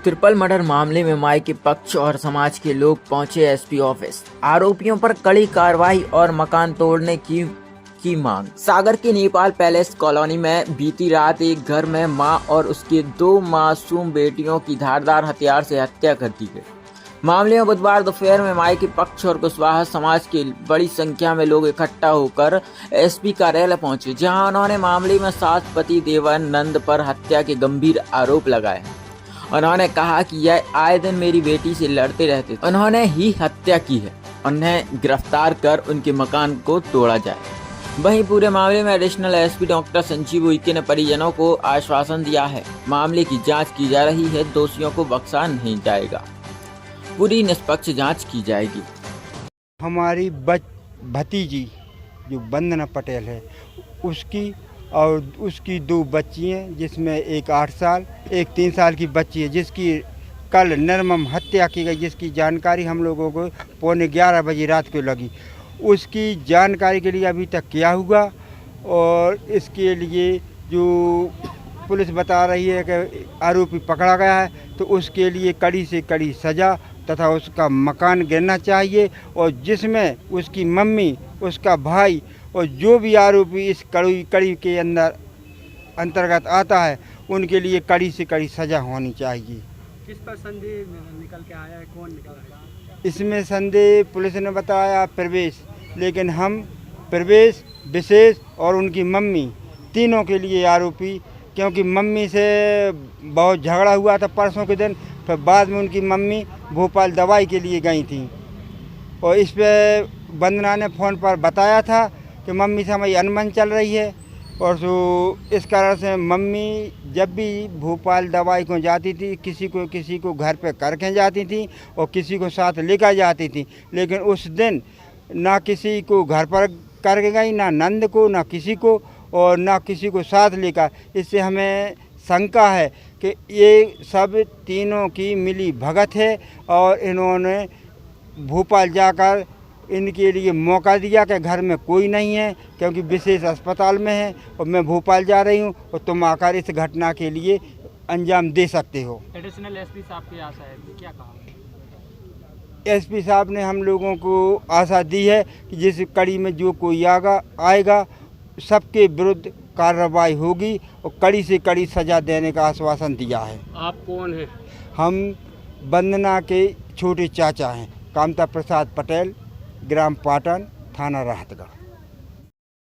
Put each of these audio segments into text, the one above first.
Triple murder मामले में माई के पक्ष और समाज के लोग पहुंचे एसपी ऑफिस। आरोपियों पर कड़ी कार्रवाई और मकान तोड़ने की मांग। सागर के नेपाल पैलेस कॉलोनी में बीती रात एक घर में मां और उसके 2 मासूम बेटियों की धारदार हथियार से हत्या कर दी गई। मामले में बुधवार दोपहर में माई के पक्ष और कुशवाहा समाज के बड़ी संख्या में लोग इकट्ठा होकर एसपी कार्यालय पहुंचे, जहां उन्होंने मामले में सास पति देवानंद पर हत्या के गंभीर आरोप लगाए। उन्होंने कहा कि यह आए दिन मेरी बेटी से लड़ते रहते थे, उन्होंने ही हत्या की है, उन्हें गिरफ्तार कर उनके मकान को तोड़ा जाए। वहीं पूरे मामले में additional SP doctor Sanjeev Uikey ने परिजनों को आश्वासन दिया है, मामले की जांच की जा रही है, दोषियों को बख्शा नहीं जाएगा, पूरी निष्पक्ष जांच की जाएगी। हमारी भतीजी जो वंदना पटेल है, उसकी और उसकी 2 बच्ची हैं, जिसमें एक 8 साल एक 3 साल की बच्ची है, जिसकी कल निर्मम हत्या की गई, जिसकी जानकारी हम लोगों को 11:15 बजे रात को लगी। उसकी जानकारी के लिए अभी तक क्या हुआ और इसके लिए जो पुलिस बता रही है कि आरोपी पकड़ा गया है, तो उसके लिए कड़ी से कड़ी सज़ा तथा उसका मकान गिरना चाहिए, और जिसमें उसकी मम्मी, उसका भाई और जो भी आरोपी इस कड़ी के अंतर्गत आता है, उनके लिए कड़ी से कड़ी सज़ा होनी चाहिए। किस पर संदेह निकल के आया है, कौन निकल आया? इसमें संदेह पुलिस ने बताया प्रवेश, लेकिन हम प्रवेश, विशेष और उनकी मम्मी तीनों के लिए आरोपी, क्योंकि मम्मी से बहुत झगड़ा हुआ था परसों के दिन, फिर बाद में उनकी मम्मी भोपाल दवाई के लिए गई थी, और इस पर वंदना ने फ़ोन पर बताया था कि मम्मी से हमारी अनबन चल रही है, और तो इस कारण से मम्मी जब भी भोपाल दवाई को जाती थी, किसी को घर पे करके जाती थी और किसी को साथ लेकर जाती थी, लेकिन उस दिन ना किसी को घर पर करके गई, ना नंद को, ना किसी को, और ना किसी को साथ लेकर। इससे हमें शंका है कि ये सब तीनों की मिली भगत है, और इन्होंने भोपाल जाकर इनके लिए मौका दिया कि घर में कोई नहीं है, क्योंकि विशेष अस्पताल में है और मैं भोपाल जा रही हूँ, और तुम आकर इस घटना के लिए अंजाम दे सकते हो। एडिशनल एसपी साहब की आशा है, क्या कहा? एसपी साहब ने हम लोगों को आशा दी है कि जिस कड़ी में जो कोई आएगा सबके विरुद्ध कार्रवाई होगी और कड़ी से कड़ी सज़ा देने का आश्वासन दिया है। आप कौन हैं? हम वंदना के छोटे चाचा हैं, कामता प्रसाद पटेल, ग्राम पाटन, थाना राहतगढ़।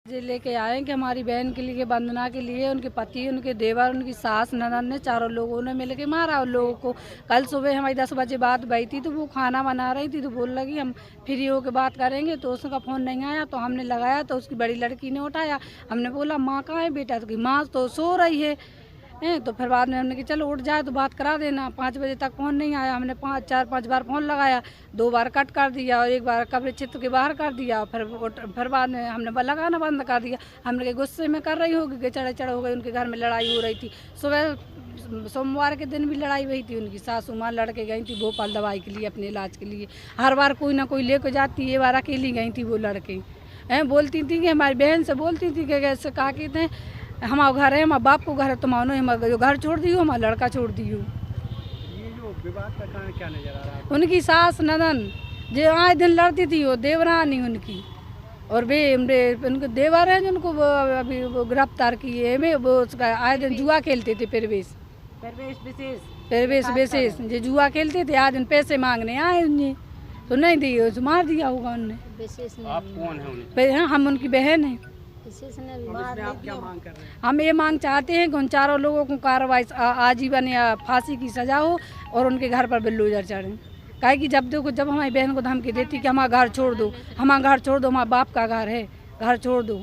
जे लेके आए कि हमारी बहन के लिए, वंदना के लिए, उनके पति, उनके देवर, उनकी सास, ननद ने, चारों लोगों ने मिल के मारा उन लोगों को। कल सुबह हमारी 10 बजे बात भई थी, तो वो खाना बना रही थी, तो बोल लगी हम फ्री होकर बात करेंगे, तो उसका फ़ोन नहीं आया, तो हमने लगाया, तो उसकी बड़ी लड़की ने उठाया। हमने बोला माँ कहाँ है बेटा? तो माँ तो सो रही है। तो फिर बाद में हमने कि चलो उठ जाए तो बात करा देना। 5 बजे तक फ़ोन नहीं आया, हमने 4-5 बार फ़ोन लगाया, 2 बार कट कर दिया और 1 बार कब्र चित्र के बाहर कर दिया। फिर बाद में हमने लगाना बंद कर दिया। हमने के गुस्से में कर रही होगी कि चढ़ हो गई, उनके घर में लड़ाई हो रही थी। सुबह सोमवार के दिन भी लड़ाई हुई थी, उनकी सासू माँ लड़के गई थी भोपाल दवाई के लिए, अपने इलाज के लिए। हर बार कोई ना कोई लेकर जाती, ये बार अकेली गई थी वो लड़के। बोलती थी कि हमारी बहन से बोलती थी कि कैसे कहा कि थे हमारा घर है, हमारे बाप को घर है, तुम जो घर छोड़ दी हो, हमारा लड़का छोड़ दी हो। ये जो विवाद का कारण क्या नजर आ रहा है? उनकी सास ननन जो आए दिन लड़ती थी, वो देवरानी उनकी, और उनके देवर हैं जिनको अभी वो गिरफ्तार किए में, वो उसका आए दिन जुआ खेलते थे। प्रवेश विशेष जो जुआ खेलते थे, आए दिन पैसे मांगने आए उन्हें, तो नहीं दिए, तो मार दिया होगा उनने। आप कौन हैं? हम उनकी बहन हैं। आप क्या मांग कर रहे हैं? हम ये मांग चाहते हैं कि उन चारों लोगों को कार्रवाई आजीवन या फांसी की सज़ा हो, और उनके घर पर बुलडोजर चढ़े। काहे कि जब हमारी बहन को धमकी देती कि हमारा घर छोड़ दो, हमारा घर छोड़ दो, हमारे बाप का घर है, घर छोड़ दो,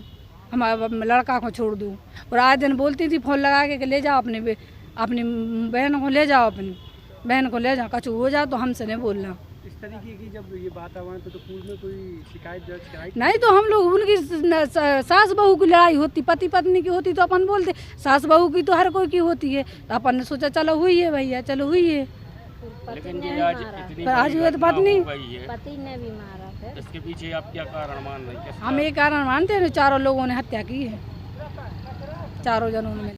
हमारे लड़का को छोड़ दो, और आए दिन बोलती थी फ़ोन लगा के ले जाओ अपनी बहन को, ले जाओ अपनी बहन को, ले जाओ, कछु हो जाओ तो हमसे नहीं बोलना। इस तरीके की जब ये बात आवा तो पूर्व में कोई शिकायत दर्ज कराई नहीं? तो हम लोग उनकी सास बहू की लड़ाई होती, पति पत्नी की होती तो अपन बोलते, सास बहू की तो हर कोई की होती है, तो अपन ने सोचा चलो हुई है भैया, चलो हुई है। लेकिन आज हुए तो पत्नी ने भी मारा, इसके पीछे आप क्या कारण मान रहे हैं? हम ये कारण मानते हैं, चारों लोगों ने हत्या की है, चारों जनों ने।